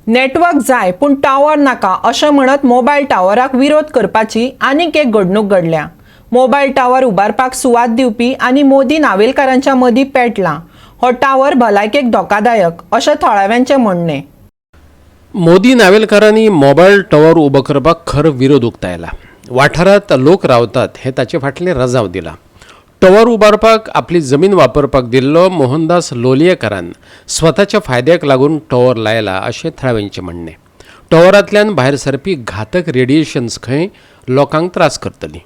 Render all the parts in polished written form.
Network जाय पूण tower नाका अशें म्हणत मोबायल टावराक विरोध करपाची आनीक एक घडणूक घडल्या. मोबायल टावर उबारपाक सुवात दिवपी आनी मोदी नावेलकारांच्या मदीं पेटला. हो टावर भलायकेक धोकादायक अशें थळाव्यांचें म्हणणें. मोदी नावेलकारांनी मोबायल टावर उबो करपाक खर विरोध उक्तायला. वाठारांत लोक रावतात हे ताचे फाटलें रजाव दिला. टावर उबारपाक आपली जमीन वापरपाक दिल्लो मोहनदास लोलयेकारान स्वताच्या फायद्याक लागून टावर लायला अशें थळाव्यांचें म्हणणें. टावरांतल्यान भायर सरपी घातक रेडिएशन्स खंय लोकांक त्रास करतली.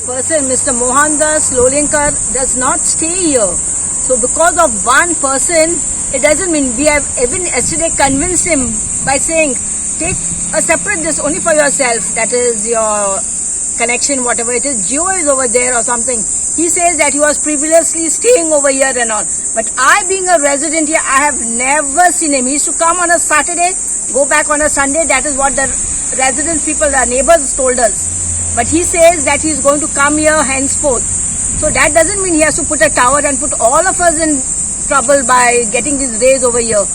Person, Mr. Mohandas Lolenkar, does not stay here. So because of one person, it doesn't mean we have even yesterday convinced him by saying, take a separate this only for yourself. That is your connection, whatever it is. Jio is over there or something. He says that he was previously staying over here and all. But I, being a resident here, I have never seen him. He used to come on a Saturday, go back on a Sunday. That is what the resident people, the neighbors told us. But he says that he is going to come here henceforth. So that doesn't mean he has to put a tower and put all of us in trouble by getting these rays over here.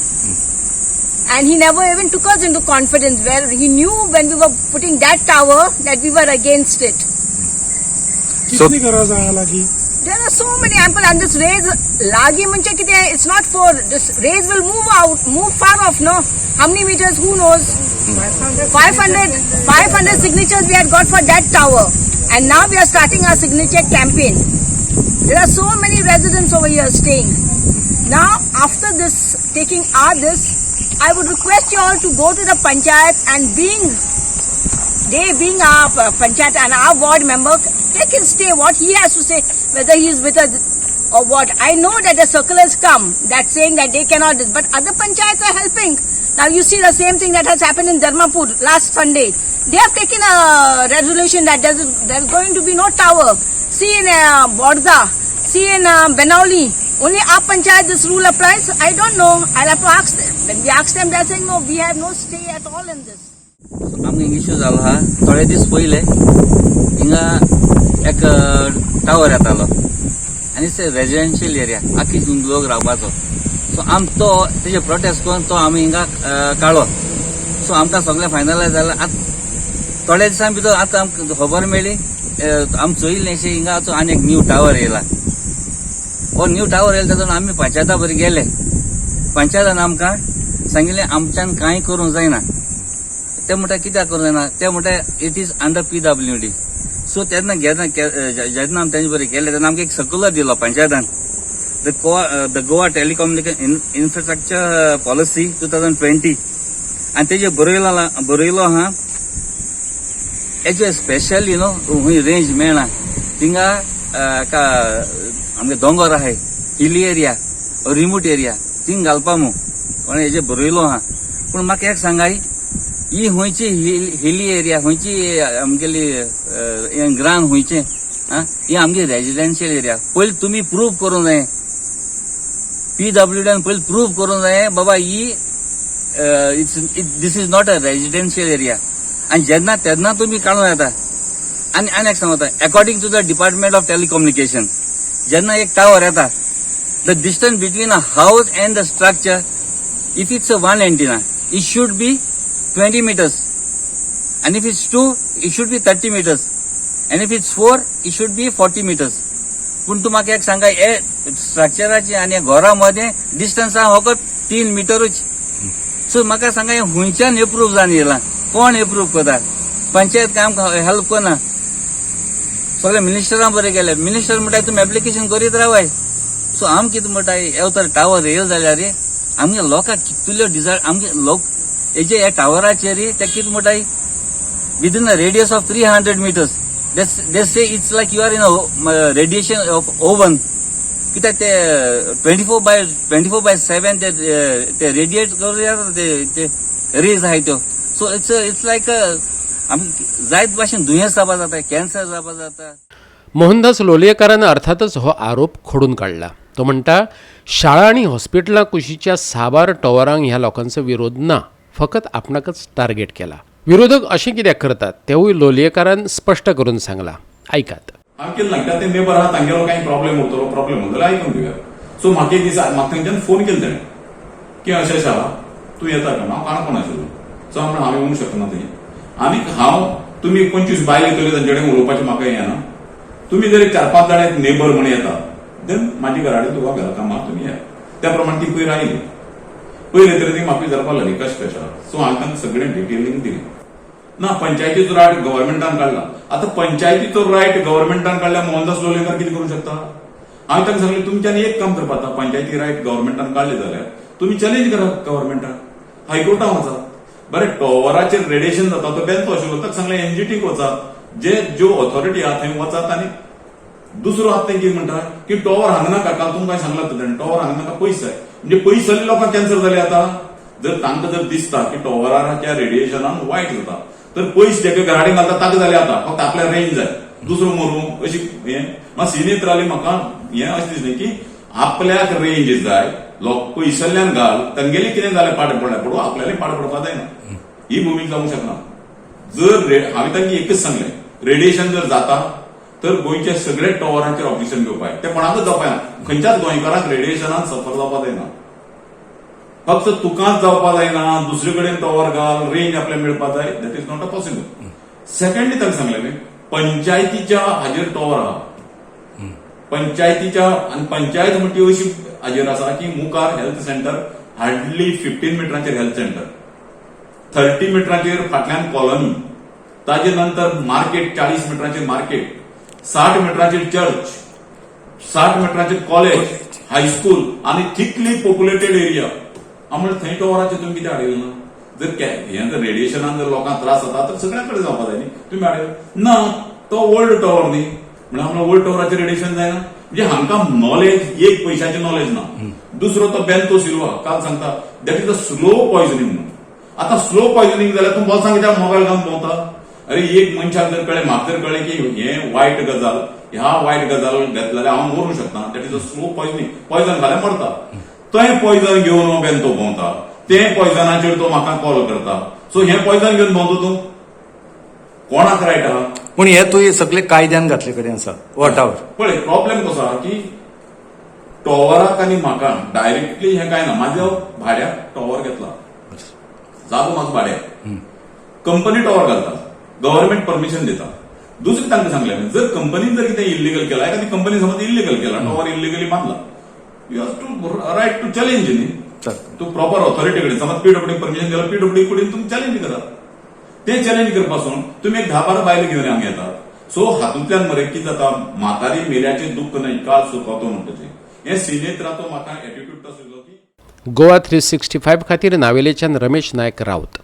And he never even took us into confidence, where he knew when we were putting that tower that we were against it. So there are so many ample, and this rays lagi manche kite, it's not for this rays will move far off, no? How many meters, who knows? 500 signatures we had got for that tower, and now we are starting our signature campaign. There are so many residents over here staying. Now after this, taking this, I would request you all to go to the panchayat, and being our panchayat and our ward member, they can say what he has to say, whether he is with us or what. I know that the circulars come that saying that they cannot, but other panchayats are helping. Now you see the same thing that has happened in Dharmapur last Sunday. They have taken a resolution that there is going to be no tower. See in Bordza, see in Benauli, only our panchayat this rule applies. I don't know. I'll have to ask them. When we ask them, they are saying no, we have no stay at all in this. आमकां issue जालो हा. थोडे दीस पयले हिंगा एक tower येतालो आनी residential area आख्खी लोक रावपाचो. सो तो तेजे प्रोटेस्ट करून तो आमी हिंगा काडलो. सो आमकां सगळें फायनलायज जालें. थोड्या दिसां भितर आतां आमकां खबर मेळ्ळी आमी चोयलें अशें हिंगा आनी एक न्यू टावर येयला. हो न्यू टावर येयला तातूंत आमी पंचायता बरें गेले. पंचायतान आमकां सांगिल्लें आमच्यान कांय करूंक जायना. ते म्हणटा कित्याक करूंक जायना, ते म्हणटा it is under PWD. So तेन्ना जेन्ना आमी तेजे बरें केलें तेन्ना आमकां एक सर्क्युलर दिलो पंचायतान, the Goa telecommunication infrastructure policy 2020, आनी तेजे बरयलो आहा हेजे स्पेशल हुंय रेंज मेळना. थिंगा आमगे दोंगर आहाय, hilly area, remote area, thing घालपा मू पण हेजे बरयलो आहा. पूण म्हाका एक सांगाय, ही हुंयची हिली एरिया, हुंयची आमगेली ग्रान हुंयचें ही आमगे रेजिडेन्शियल एरिया. पयलीं तुमी प्रूव्ह करूंक जाय, PWDन पयलीं प्रूव्ह करूंक जाय बाबा ही this is not a residential area. आनी जेन्ना तेन्ना तुमी काडूं येता. आनी एक सांगता, according to the department of telecommunication, जेन्ना एक टावर येता, the distance between a house and the structure, if it's a 1 antenna, it should be 20 meters, and if it's 2, it should be 30 meters, and if it's 4, it should be 40 meters. पूण तूं म्हाका एक सांगा, हे स्ट्रक्चराची आनी घरा मध्ये डिस्टन्स आहा फकत 3 मीटरूच. सो म्हाका सांगा, हे हुंयच्यान एप्रूव्ह जावन येयला. कोण एप्रूव्ह करता? पंचायत काय आमकां हेल्प करना. सगळे मिनिस्टरां बरें गेले. मिनिस्टर म्हणटा तुमी एप्लिकेशन करीत रावाय. सो आम कितें म्हणटा, हे तर टावर येयल जाल्यार रे आमगे लोकांक कितल्यो डिझायड, आमगे लोक हेजे ह्या टावराचेर ते कितें म्हणटाय, within a radius of 300 meters, they say it's like you are in a radiation of oven. कित्याक ते 24/7 ते रेडिएट करून ते रेज आहाय त्यो. सो इट्स लायक जायत भाशेन दुयेंस जावपा जाता, कॅन्सर जावपा जाता. मोहनदास लोलयेकारान अर्थातच हो आरोप खोडून काडला. तो म्हणटा, शाळा आणि हॉस्पिटलां कुशीच्या साबार टॉवरांक ह्या लोकांचो विरोध ना, फकत आपणाकच टार्गेट केला. विरोधक अशें कित्याक करतात तेवूय लोलयेकारान स्पश्ट करून सांगला. ऐकात. कितें लागता ते नेबर आहा तांगेलो कांय प्रॉब्लेम उरतलो जाल्यार आयकून घेवया. सो म्हाका एक दीस म्हाका थंयच्यान फोन केलो ताणें की अशें आहा तूं येता का हांव काणकोण आशिल्लो सो हांव येवंक शकना थंय आनी हांव तुमी 25 बायल येतली तांचे कडेन उलोवपाचें म्हाका येना तुमी जर 4-5 जाण नेबर म्हण येता देन म्हाजी घराडी तुका घरा कामाक तुमी या त्या प्रमाणे ती पयर आयली पयले तरी ती म्हाका विचारपाक लागली कशें सो हांवें तांकां सगळें डिटेलिंग दिलें ना पंचायतीचो रायट गव्हर्मेंटान काडला आतां पंचायतीचो रायट गव्हर्मेंटान काडल्या मोहनदास लोलयेकर कितें करूंक शकता हांवें तांकां सांगलें तुमच्यानी एक काम करपाक जाता पंचायती रायट गव्हर्मेंटान काडले जाल्यार तुमी चॅलेंज करा गव्हर्मेंटाक हायकोर्टान वचा बरें टॉवराचेर रेडिएशन जाता तो बेंतो आशिल्लो ताका सांगलें एनजीटीक वचात ज्यो ऑथॉरिटी आहा थंय वचात आनी दुसरो आतां तें कितें म्हणटा की टॉवर हांगा नाका काल तुमकां सांगलां ताणें टॉवर हांगा नाका पयस जाय म्हणजे पयस जाल्ल्या लोकांक कॅन्सर जाले आतां जर तांकां जर दिसता की टॉवराच्या रेडिएशनान वायट जाता तर पयस जेके घराडे घालता ताका जाले आतां फक्त आपल्याक रेंज जाय दुसरो मरूं अशी हें सिनेत रावली म्हाका हें अशें दिसलें की आपल्याक रेंज जाय लोक पयसल्ल्यान घाल तांगेलें कितें जालें पाड पडल्या पडू आपल्यालें पाड पडपाक जायना ही भुमीक जावंक शकना जर हांवें तांकां एकच सांगलें रेडिएशन जर जाता तर गोंयच्या सगळे टॉवरांचेर ऑब्जेक्शन घेवपाक ते कोणाकच जावपाक जायना खंयच्याच गोंयकाराक रेडिएशनान सफर जावपाक जायना फक्त तुकाच जावपाक जायना दुसरे कडेन टॉवर घाल रेंज आपल्याक मेळपाक जाय that is not a possible secondly ताका सांगलें पंचायतीच्या हाजेर टॉवर आहा पंचायतीच्या आनी पंचायत म्हणटी अशी हाजेर आसा की मुखार हेल्थ सेंटर हार्डली 15 मिटरांचेर हेल्थ सेंटर 30 मिटरांचेर फाटल्यान कॉलनी ताजे नंतर मार्केट 40 मिटरांचेर मार्केट 60 मिटरांचेर चर्च 60 मिटरांचेर कॉलेज हायस्कूल आनी थिकली पॉप्युलेटेड एरिया म्हणजे थंय टॉवराचेर तुमी कितें हाडिल्लें ना जर हें जर रेडिएशनान जर लोकांक त्रास जाता तर सगळ्या कडेन जावपाक जाय न्ही तुमी हाडिल्लें ना तो ओल्ड टॉवर न्ही म्हणजे आपल्या ओल्ड टॉवराचेर रेडिएशन जायना म्हणजे हांकां नॉलेज एक पयशाचें नॉलेज ना दुसरो तो बेंतो सिल्वा काल सांगता that is a slow poisoning म्हणून आतां स्लो पॉयझनिंग जाल्यार तूं बोल्सांत कित्याक मोबायल घालून भोंवता अरे एक मनशाक जर कळ्ळें म्हाका जर कळ्ळें की हें वायट गजाल ह्या वायट गजाल घेतल्या जाल्यार हांव मरूंक शकता that is a slow poisoning poison घाल्यार मरता तें पॉयझन घेवन बेंतो भोंवता तें पॉयझनाचेर तो म्हाका कॉल करता सो हें पॉयझन घेवन भोंवता तूं कोणाक रायट आहा पूण हे तुवें सगळे कायद्यान घातले कडेन आसा वॉटावर पळय प्रॉब्लेम कसो आहा की टॉवराक आनी म्हाका डायरेक्टली हें काय ना म्हाजो भाड्याक टॉवर घेतला जागो म्हाजो भाड्याक कंपनी टॉवर घालता गव्हर्मेंट परमिशन दिता दुसरें तांकां सांगलें जर कंपनीन जर कितें इल्लिगल केला एखादी कंपनी समज इल्लिगल केला टॉवर इल्लिगली बांदला you have to right to challenge न्ही तूं प्रॉपर ऑथॉरिटी कडेन समज पीडब्ल्यू परमिशन दिला पीडब्ल्यू कडेन तुमी चॅलेंज करात ते चॅलेंज करपासून तुमी एक 10-12 बायलो घेवन हांगा येतात सो हातूंतल्यान मरे कितें जाता म्हातारी मेल्याचें दुख्ख न्हय काल सुखवतो म्हणटचें हें सिनेत रावतो म्हाका एटिट्यूड तो सुचलो की गोवा 365 खातीर नावेलेच्यान रमेश नायक रावत.